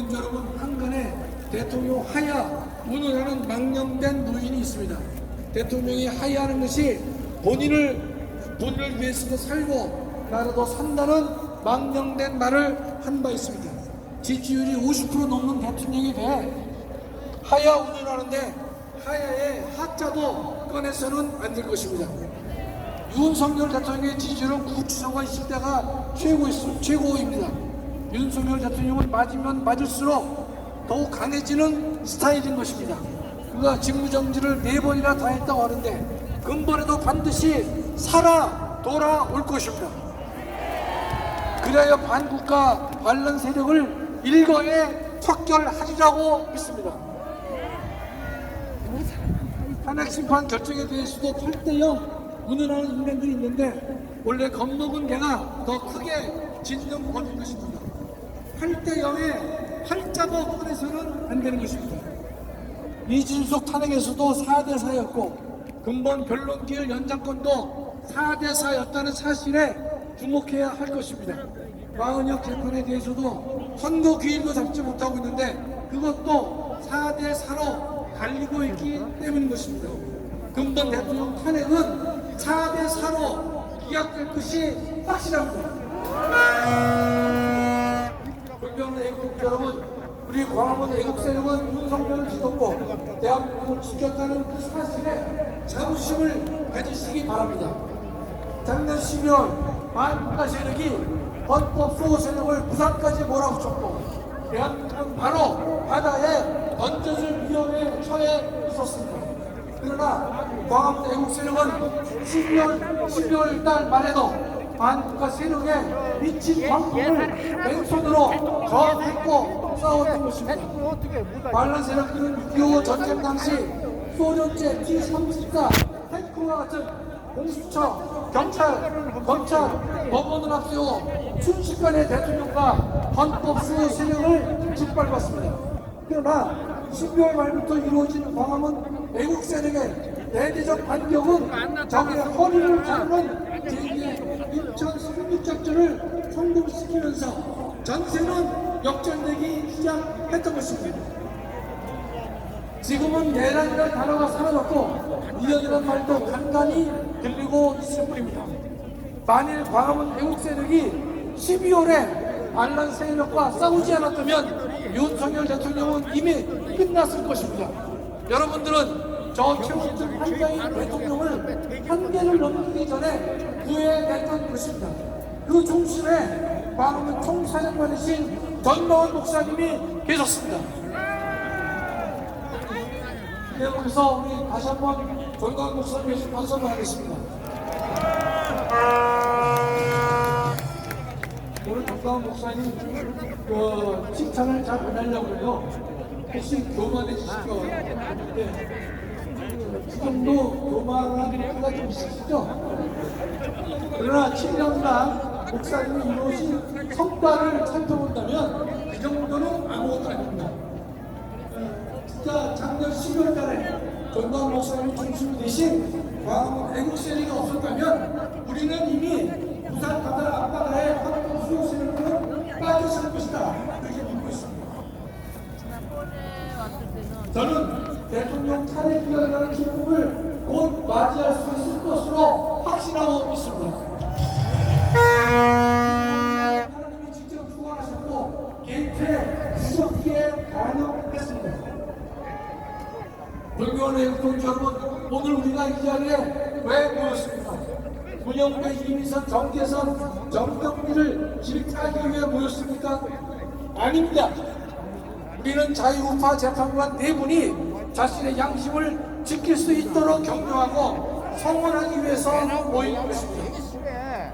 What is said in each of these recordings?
애국동지 여러분, 한간에 대통령 하야 운운하는 망령된 노인이 있습니다. 대통령이 하야하는 것이 본인을 위해서도 살고 나라도 산다는 망령된 말을 한 바 있습니다. 지지율이 50% 넘는 대통령에 대해 하야 운운하는데 하야의 하자도 꺼내서는 안 될 것입니다. 윤석열 대통령의 지지율은 구치소가 있을 때가 최고입니다. 윤석열 대통령은 맞으면 맞을수록 더욱 강해지는 스타일인 것입니다. 그가 직무정지를 4번이나 다 했다고 하는데 근본에도 반드시 돌아올 것입니다. 그래야 반국가 반란 세력을 일거에 척결하리라고 믿습니다. 탄핵심판 결정에 대해서도 8대0 운운하는 인간들이 있는데 원래 겁먹은 개가 더 크게 짖는 법인 것입니다. 8대0에 팔자도 꺼내서는 안 되는 것입니다. 이준석 탄핵에서도 4대4였고 근본 변론기일 연장권도 4대4였다는 사실에 주목해야 할 것입니다. 마은혁 재판에 대해서도 선고 기일도 잡지 못하고 있는데 그것도 4대4로 갈리고 있기 때문인 것입니다. 근본 대통령 탄핵은 4대4로 기각될 것이 확실합니다. 존경하는 애국자 여러분, 우리 광화문 애국세력은 윤석열을 지켰고 대한민국을 지켰다는 그 사실에 자부심을 가지시기 바랍니다. 작년 12월 반국가 세력이 헌법 수호 세력을 부산까지 몰아붙였고 대한민국은 바로 바다에 던져질 위험에 처해 있었습니다. 그러나 광화문 애국세력은 12월 달 말에도 반국가 세력에 미친 광풍을 맨손으로 저항했고 싸웠던 것입니다. 반란 세력들은 6.25 전쟁 당시 소련제 T-34 탱크와 같은 공수처, 경찰, 검찰, 법원을 앞세워 순식간에 대통령과 헌법 수호 세력을 짓밟았습니다. 그러나 12월 말부터 이루어진 광화문 애국 세력의 대대적 반격은 적의 허리를 자르는 제2의 인천 상륙작전을 성공시키면서 전세는 역전되기 시작했던 것입니다. 지금은 내란이라는 단어가 사라졌고 위헌이라는 말도 간간히 들리고 있을 뿐입니다. 만일 광화문 애국 세력이 12월에 반란 세력과 싸우지 않았다면 윤석열 대통령은 이미 끝났을 것입니다. 여러분들은 저 최원순 한자인 대통령을 한계를 넘기기 전에 구해냈던 것입니다. 그 중심에 광화문 총사령관이신 전노원 목사님이 계셨습니다. 그래서 우리 다시 한번 전광 목사님께 박수를 하겠습니다. 오늘 전광 목사님 칭찬을 잘 안 하려고 해요. 혹시 교만해지실까 하는데 지금도 교만한 것가 좀 있으시죠? 그러나 7년간 목사님이 이루어진 성과를 살펴본다면 그 정도는 아무것도 아닙니다. 진짜 작년 12월 달에 전광 목사님이 중심이 되신 광화문 애국 세력이 없었다면 우리는 이미 부산 바다 앞바다에 헌법 수호 세력으로 빠졌을 것이다. 그렇게 믿고 있습니다. 저는 대통령 탄핵 기각이라는 기쁨을 곧 맞이할 수 있을 것으로 확신하고 있습니다. 하나님이 직접 주관하셨고 게이트에 구속기에 반영했습니다. 존경하는 애국동지 여러분, 오늘 우리가 이 자리에 왜 모였습니까? 문영배, 이미선, 정계선, 정경미를 질타하기 위해 모였습니까? 아닙니다. 우리는 자유우파 재판관 4분이 자신의 양심을 지킬 수 있도록 격려하고 성원하기 위해서 모인 것입니다.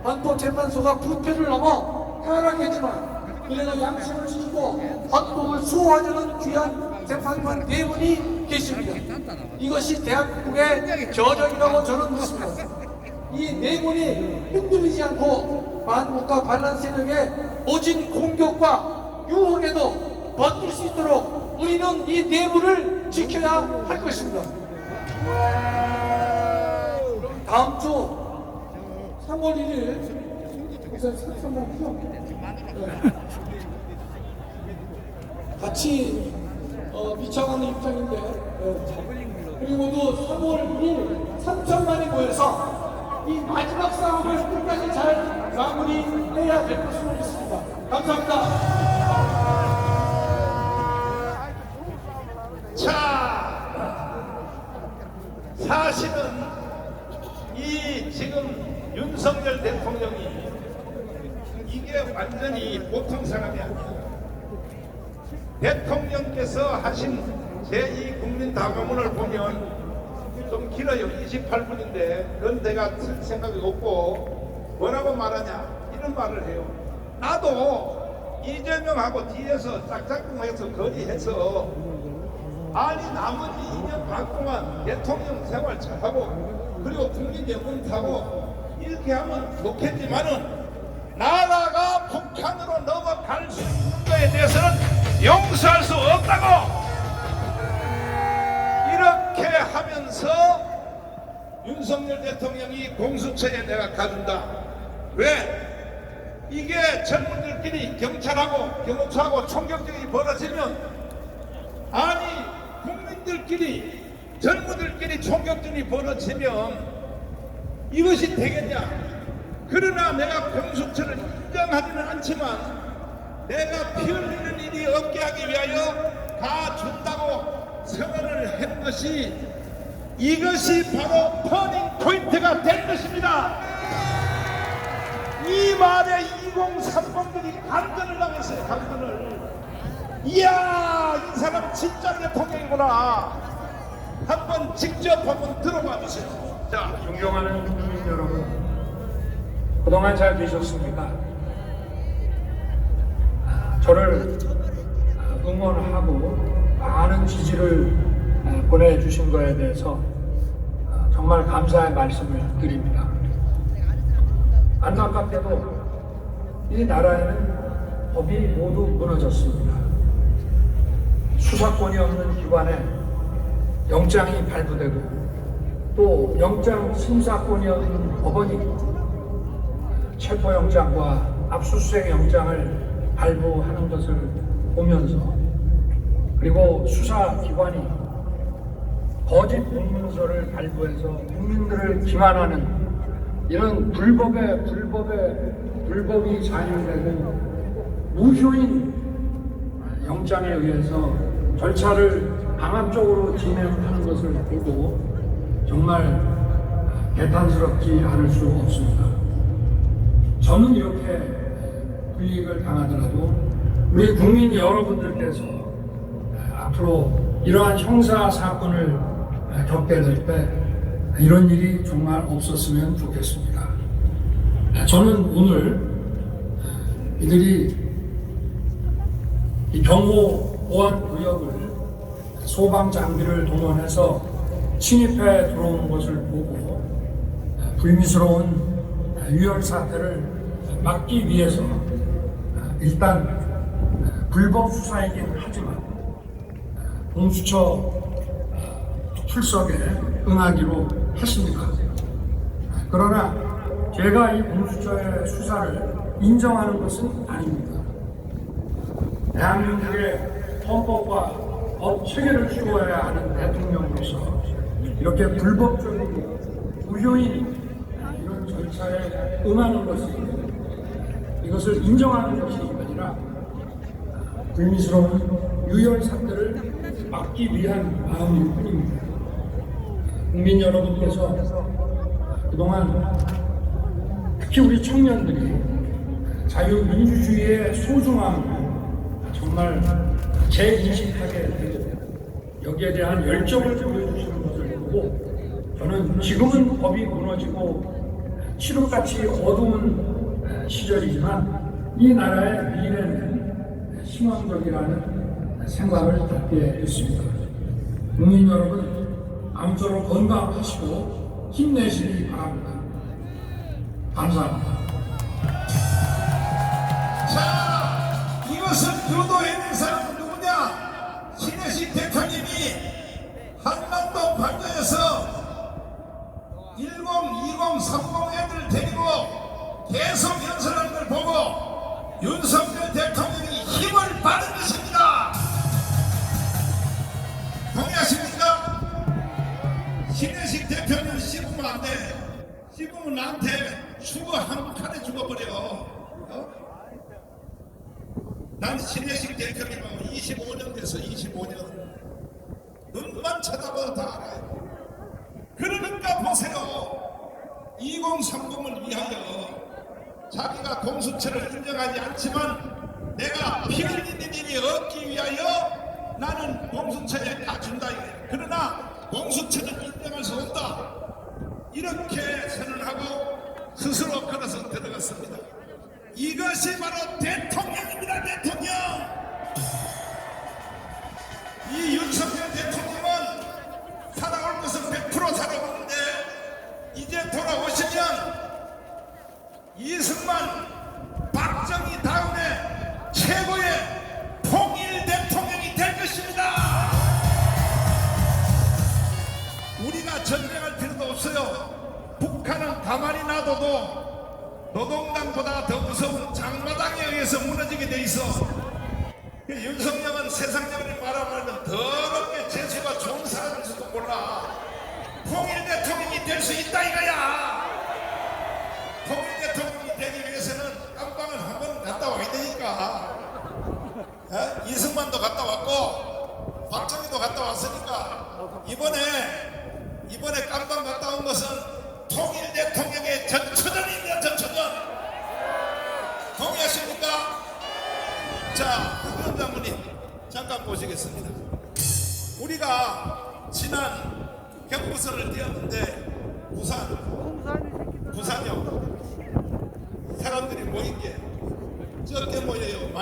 헌법재판소가 부패를 넘어 타락했지만 그래도 양심을 지키고 헌법을 수호하려는 귀한 재판관 4분이 계십니다. 이것이 대한민국의 저력이라고 저는 믿습니다. 이 4분이 흔들리지 않고 반국가 반란 세력의 모진 공격과 유혹에도 버틸 수 있도록 우리는 이 4분을 지켜야 할 것입니다. 다음 주 3월 1일 우선 3월이죠? 같이 비춰가는 입장인데 그리고도 3월 1일 3천만이 모여서 이 마지막 싸움을 끝까지 잘 마무리해야 될 것으로 믿습니다. 감사합니다. 자, 사실은 이 지금 윤석열 대통령이 이게 완전히 보통 사람이 아니야. 대통령께서 하신 제2국민다방문을 보면 좀 길어요. 28분인데 그건 내가 쓸 생각이 없고 뭐라고 말하냐 이런 말을 해요. 나도 이재명하고 뒤에서 짝짝꿍해서 거리해서 아니 나머지 2년 반 동안 대통령 생활 잘하고 그리고 국민연금 타고 이렇게 하면 좋겠지만은 나라가 북한으로 넘어갈 수 있는 것에 대해서는 용서할 수 없다고 이렇게 하면서 윤석열 대통령이 공수처에 내가 가준다. 왜? 이게 젊은들끼리 경찰하고 경호처하고 총격전이 벌어지면 아니 국민들끼리 젊은들끼리 총격전이 벌어지면 이것이 되겠냐? 그러나 내가 공수처를 인정하지는 않지만 내가 피 흘리는 일이 없게 하기 위하여 가준다고 선언을 한 것이 이것이 바로 터닝 포인트가 된 것입니다. 이 말에 2030들이 감전을 당했어요. 감전을. 이야 이 사람 진짜 대통령이구나. 한번 직접 한번 들어봐 주세요. 자, 존경하는 국민 여러분, 그동안 잘 계셨습니까? 저를 응원하고 많은 지지를 보내주신 거에 대해서 정말 감사의 말씀을 드립니다. 안타깝게도 이 나라에는 법이 모두 무너졌습니다. 수사권이 없는 기관에 영장이 발부되고 또 영장 심사권이 없는 법원이 체포영장과 압수수색 영장을 발부하는 것을 보면서 그리고 수사기관이 거짓 공문서를 발부해서 국민들을 기만하는 이런 불법이 자행되고 무효인 영장에 의해서 절차를 강압적으로 진행하는 것을 보고 정말 개탄스럽지 않을 수 없습니다. 저는 이렇게 불이익을 당하더라도 우리 국민 여러분들께서 앞으로 이러한 형사 사건을 겪게 될 때 이런 일이 정말 없었으면 좋겠습니다. 저는 오늘 이들이 이 경호 보안 구역을 소방 장비를 동원해서 침입해 들어오는 것을 보고 불미스러운 유혈 사태를 막기 위해서 일단 불법 수사이긴 하지만 공수처 출석에 응하기로 했습니다. 그러나 제가 이 공수처의 수사를 인정하는 것은 아닙니다. 대한민국의 헌법과 법 체계를 추구해야 하는 대통령으로서 이렇게 불법적인 무효인 이런 절차에 응하는 것이 이것을 인정하는 것이 아니라 불미스러운 유혈 사태를 막기 위한 마음일 뿐입니다. 국민 여러분께서 그동안 특히 우리 청년들이 자유민주주의의 소중함을 정말 재인식하게 되고 여기에 대한 열정을 보여주시는 것을 보고 저는 지금은 법이 무너지고 칠흑같이 어두운 시절이지만 이 나라의 미래는 희망적이라는 생각을 갖게 됐습니다. 국민 여러분 아무쪼록 건강하시고 힘내시기 바랍니다. 감사합니다. 자, 이것을 주도해낸 사람은 누구냐? 신혜식 대표님이 한남동 반도에서 10, 20, 30 애들 데리고 계속 연설하는 걸 보고 윤석열 대통령이 힘을 받은 것입니다. 그러면 나한테 죽어 한 칸에 죽어버려. 난 신혜식 대표님하고 25년 돼서 25년 눈만 쳐다봐도 다 알아요. 그러니까 보세요. 2030을 위하여 자기가 공수처를 인정하지 않지만 내가 피 흘리는 일이 없기 위하여 나는 공수처에 다 준다. 그러나 공수처는 인정할 수 없다. 이렇게 선언하고 스스로 걸어서 들어갔습니다. 이것이 바로 대통령입니다. 대통령. 이 윤석열 대통령은 살아올 것은 100% 살아오는데 이제 돌아오시면 이승만, 박정희 다음에 최고의 통일 대통령이 될 것입니다. 우리가 전쟁할 필요도 없어요. 북한은 가만히 놔둬도 노동당보다 더 무서운 장마당에 의해서 무너지게 돼 있어. 윤석열은 세상적으로 바라보면 더럽게 재수가 좋은 사람일지도 몰라. 통일 대통령이 될 수 있다 이거야. 통일 대통령이 되기 위해서는 깜빵을 한 번 갔다 와야 되니까. 이승만도 갔다 왔고 박정희도 갔다 왔으니까 이번에 깜빵 갔다 온 것은 통일 대통령의 전초전입니다. 전초전. 동의하십니까? 자, 황교안 장군님 잠깐 보시겠습니다. 우리가 지난 경부선을 띄었는데 부산역 사람들이 모인 게 적게 모여요.